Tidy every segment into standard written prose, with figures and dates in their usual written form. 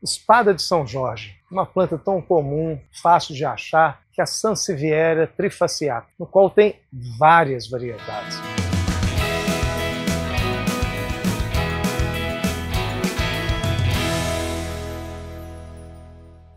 Espada de São Jorge, uma planta tão comum, fácil de achar, que é a Sansevieria trifasciata, no qual tem várias variedades.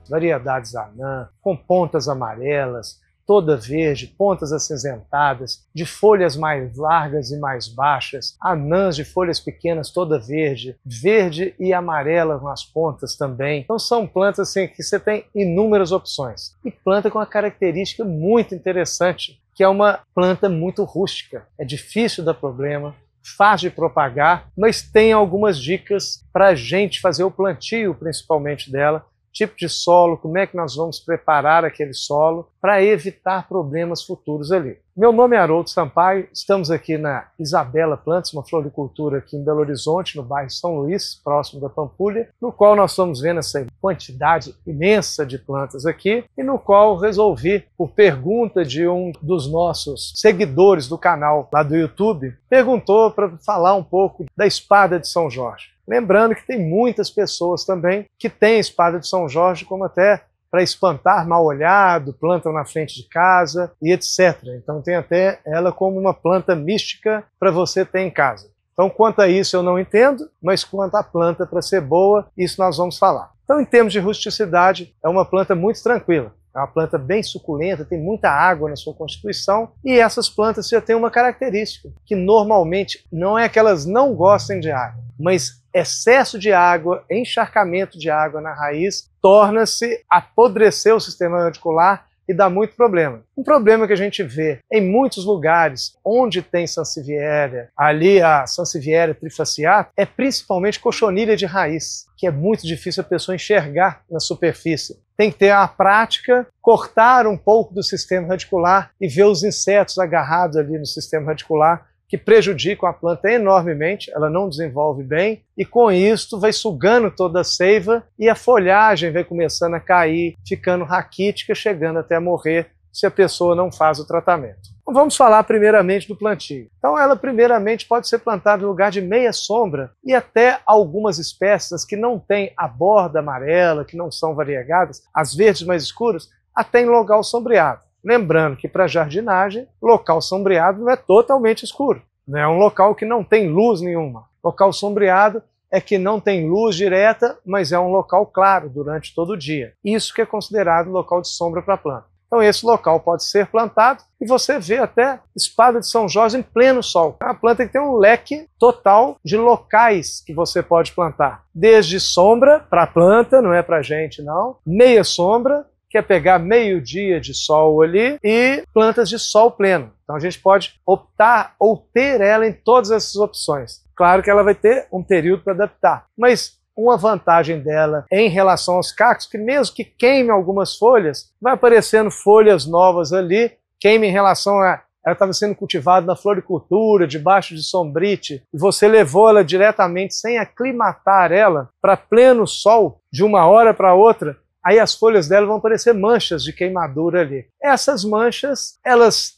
Variedades anã, com pontas amarelas, toda verde, pontas acinzentadas, de folhas mais largas e mais baixas, anãs de folhas pequenas, toda verde, verde e amarela nas pontas também. Então são plantas assim, que você tem inúmeras opções. E planta com uma característica muito interessante, que é uma planta muito rústica. É difícil dar problema, fácil de propagar, mas tem algumas dicas para a gente fazer o plantio, principalmente dela. Tipo de solo, como é que nós vamos preparar aquele solo para evitar problemas futuros ali. Meu nome é Haroldo Sampaio, estamos aqui na Isabela Plantas, uma floricultura aqui em Belo Horizonte, no bairro São Luís, próximo da Pampulha, no qual nós estamos vendo essa quantidade imensa de plantas aqui e no qual resolvi, por pergunta de um dos nossos seguidores do canal lá do YouTube, perguntou para falar um pouco da Espada de São Jorge. Lembrando que tem muitas pessoas também que têm a Espada de São Jorge como até para espantar mal-olhado, plantam na frente de casa e etc. Então tem até ela como uma planta mística para você ter em casa. Então quanto a isso eu não entendo, mas quanto à planta para ser boa, isso nós vamos falar. Então em termos de rusticidade, é uma planta muito tranquila. É uma planta bem suculenta, tem muita água na sua constituição e essas plantas já têm uma característica, que normalmente não é que elas não gostem de água, mas excesso de água, encharcamento de água na raiz, torna-se apodrecer o sistema radicular e dá muito problema. Um problema que a gente vê em muitos lugares onde tem Sansevieria, ali a Sansevieria trifasciata, é principalmente cochonilha de raiz, que é muito difícil a pessoa enxergar na superfície. Tem que ter a prática, cortar um pouco do sistema radicular e ver os insetos agarrados ali no sistema radicular, que prejudicam a planta enormemente, ela não desenvolve bem, e com isso vai sugando toda a seiva e a folhagem vai começando a cair, ficando raquítica, chegando até a morrer se a pessoa não faz o tratamento. Então, vamos falar primeiramente do plantio. Então ela primeiramente pode ser plantada em lugar de meia sombra e até algumas espécies que não têm a borda amarela, que não são variegadas, as verdes mais escuras, até em local sombreado. Lembrando que para jardinagem, local sombreado não é totalmente escuro. Não é um local que não tem luz nenhuma. Local sombreado é que não tem luz direta, mas é um local claro durante todo o dia. Isso que é considerado local de sombra para a planta. Então esse local pode ser plantado e você vê até Espada de São Jorge em pleno sol. É uma planta que tem um leque total de locais que você pode plantar. Desde sombra para a planta, não é para a gente não, meia sombra, que é pegar meio dia de sol ali, e plantas de sol pleno. Então a gente pode optar ou ter ela em todas essas opções. Claro que ela vai ter um período para adaptar, mas uma vantagem dela em relação aos cactos, que mesmo que queime algumas folhas, vai aparecendo folhas novas ali, queime em relação a ela estava sendo cultivada na floricultura, debaixo de sombrite, e você levou ela diretamente sem aclimatar ela para pleno sol de uma hora para outra, aí as folhas dela vão aparecer manchas de queimadura ali. Essas manchas,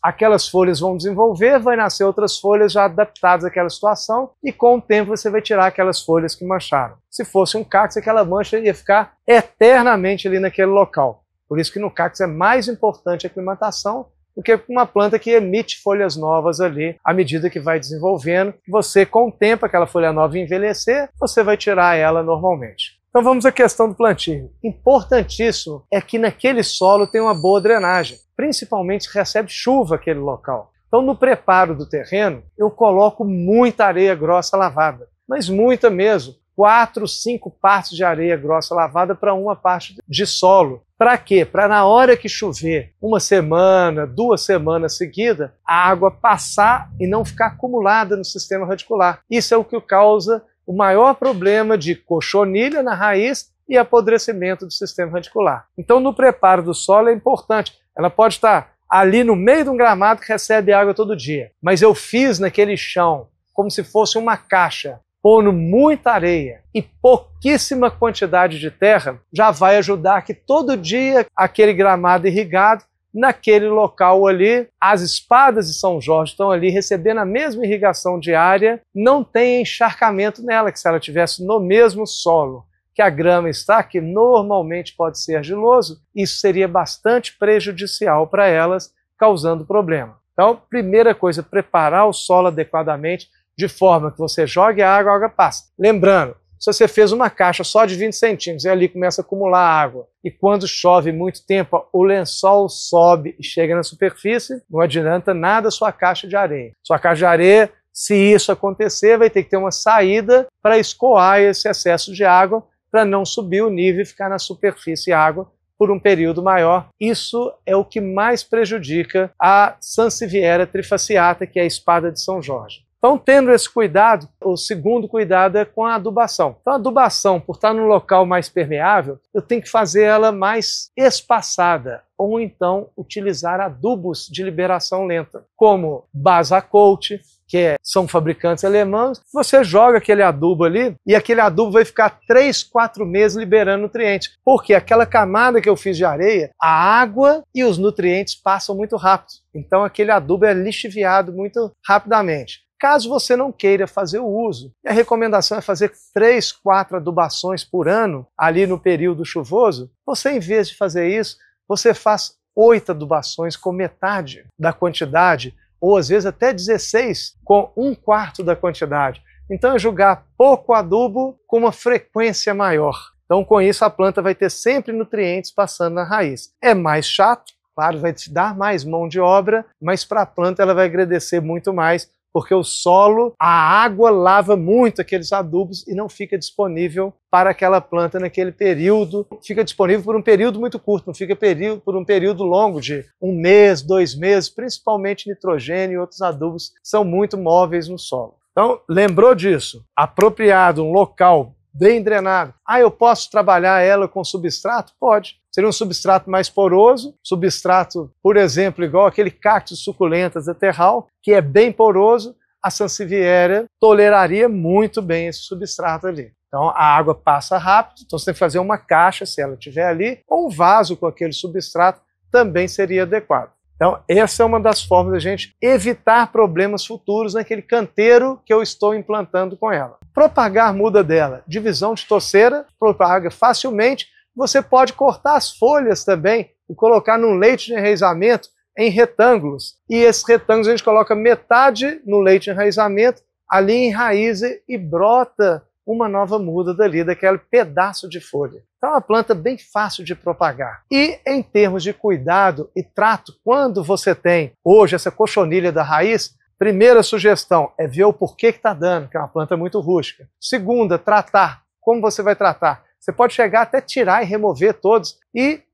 aquelas folhas vão desenvolver, vai nascer outras folhas já adaptadas àquela situação e com o tempo você vai tirar aquelas folhas que mancharam. Se fosse um cacto, aquela mancha ia ficar eternamente ali naquele local. Por isso que no cacto é mais importante a aclimatação do que uma planta que emite folhas novas ali à medida que vai desenvolvendo. Você, com o tempo, aquela folha nova envelhecer, você vai tirar ela normalmente. Então vamos à questão do plantio. Importantíssimo é que naquele solo tem uma boa drenagem, principalmente se recebe chuva aquele local. Então no preparo do terreno eu coloco muita areia grossa lavada, mas muita mesmo, 4, 5 partes de areia grossa lavada para uma parte de solo. Para quê? Para na hora que chover, uma semana, 2 semanas seguidas, a água passar e não ficar acumulada no sistema radicular. Isso é o que causa o maior problema de cochonilha na raiz e apodrecimento do sistema radicular. Então no preparo do solo é importante. Ela pode estar ali no meio de um gramado que recebe água todo dia, mas eu fiz naquele chão como se fosse uma caixa, pondo muita areia e pouquíssima quantidade de terra, já vai ajudar que todo dia aquele gramado irrigado, naquele local ali, as espadas de São Jorge estão ali recebendo a mesma irrigação diária, não tem encharcamento nela, que se ela estivesse no mesmo solo, que a grama está, que normalmente pode ser argiloso, isso seria bastante prejudicial para elas, causando problema. Então, primeira coisa, preparar o solo adequadamente, de forma que você jogue a água passa. Lembrando, se você fez uma caixa só de 20 centímetros e ali começa a acumular água, e quando chove muito tempo, o lençol sobe e chega na superfície, não adianta nada a sua caixa de areia. Sua caixa de areia, se isso acontecer, vai ter que ter uma saída para escoar esse excesso de água, para não subir o nível e ficar na superfície água por um período maior. Isso é o que mais prejudica a Sansevieria trifasciata, que é a espada de São Jorge. Então, tendo esse cuidado, o segundo cuidado é com a adubação. Então, a adubação, por estar num local mais permeável, eu tenho que fazer ela mais espaçada, ou então utilizar adubos de liberação lenta, como Basacolt, que são fabricantes alemães. Você joga aquele adubo ali e aquele adubo vai ficar 3, 4 meses liberando nutrientes. Porque aquela camada que eu fiz de areia, a água e os nutrientes passam muito rápido. Então aquele adubo é lixiviado muito rapidamente. Caso você não queira fazer o uso, a recomendação é fazer 3, 4 adubações por ano, ali no período chuvoso. Você, em vez de fazer isso, você faz 8 adubações com metade da quantidade, ou às vezes até 16 com 1/4 da quantidade. Então é jogar pouco adubo com uma frequência maior. Então com isso a planta vai ter sempre nutrientes passando na raiz. É mais chato, claro, vai te dar mais mão de obra, mas para a planta ela vai agradecer muito mais, porque o solo, a água lava muito aqueles adubos e não fica disponível para aquela planta naquele período. Fica disponível por um período muito curto, não fica por um período longo de 1 mês, 2 meses, principalmente nitrogênio e outros adubos são muito móveis no solo. Então, lembrou disso? Apropriado, um local bem drenado. Eu posso trabalhar ela com substrato? Pode. Seria um substrato mais poroso, substrato, por exemplo, igual aquele cactus suculentas da terral, que é bem poroso. A Sansevieria toleraria muito bem esse substrato ali. Então a água passa rápido, então você tem que fazer uma caixa, se ela estiver ali, ou um vaso com aquele substrato também seria adequado. Então essa é uma das formas da gente evitar problemas futuros naquele canteiro que eu estou implantando com ela. Propagar muda dela. Divisão de torceira, propaga facilmente. Você pode cortar as folhas também e colocar num leite de enraizamento em retângulos. E esses retângulos a gente coloca metade no leite de enraizamento, ali enraiza e brota uma nova muda dali, daquele pedaço de folha. Então é uma planta bem fácil de propagar. E em termos de cuidado e trato, quando você tem hoje essa cochonilha da raiz, primeira sugestão é ver o porquê que está dando, que é uma planta muito rústica. Segunda, tratar. Como você vai tratar? Você pode chegar até tirar e remover todos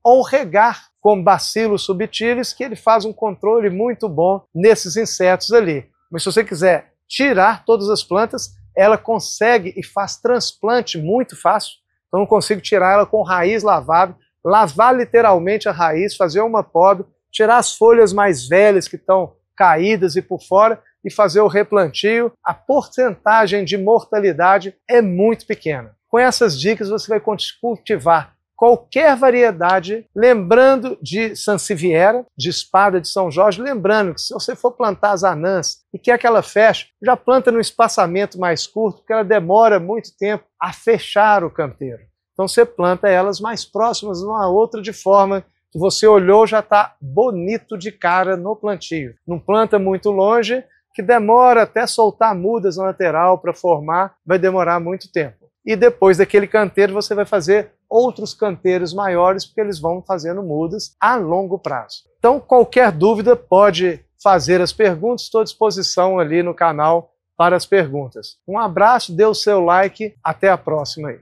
ou regar com bacilos subtilis, que ele faz um controle muito bom nesses insetos ali. Mas se você quiser tirar todas as plantas, ela consegue e faz transplante muito fácil. Então eu consigo tirar ela com raiz lavada, lavar literalmente a raiz, fazer uma poda, tirar as folhas mais velhas que estão caídas e por fora e fazer o replantio. A porcentagem de mortalidade é muito pequena. Com essas dicas você vai cultivar qualquer variedade, lembrando de Sansevieria, de espada de São Jorge, lembrando que se você for plantar as anãs e quer que ela feche, já planta num espaçamento mais curto, porque ela demora muito tempo a fechar o canteiro. Então você planta elas mais próximas uma outra, de forma que você olhou já está bonito de cara no plantio. Não planta muito longe, que demora até soltar mudas na lateral para formar, vai demorar muito tempo. E depois daquele canteiro você vai fazer outros canteiros maiores, porque eles vão fazendo mudas a longo prazo. Então qualquer dúvida pode fazer as perguntas, estou à disposição ali no canal para as perguntas. Um abraço, dê o seu like, até a próxima aí.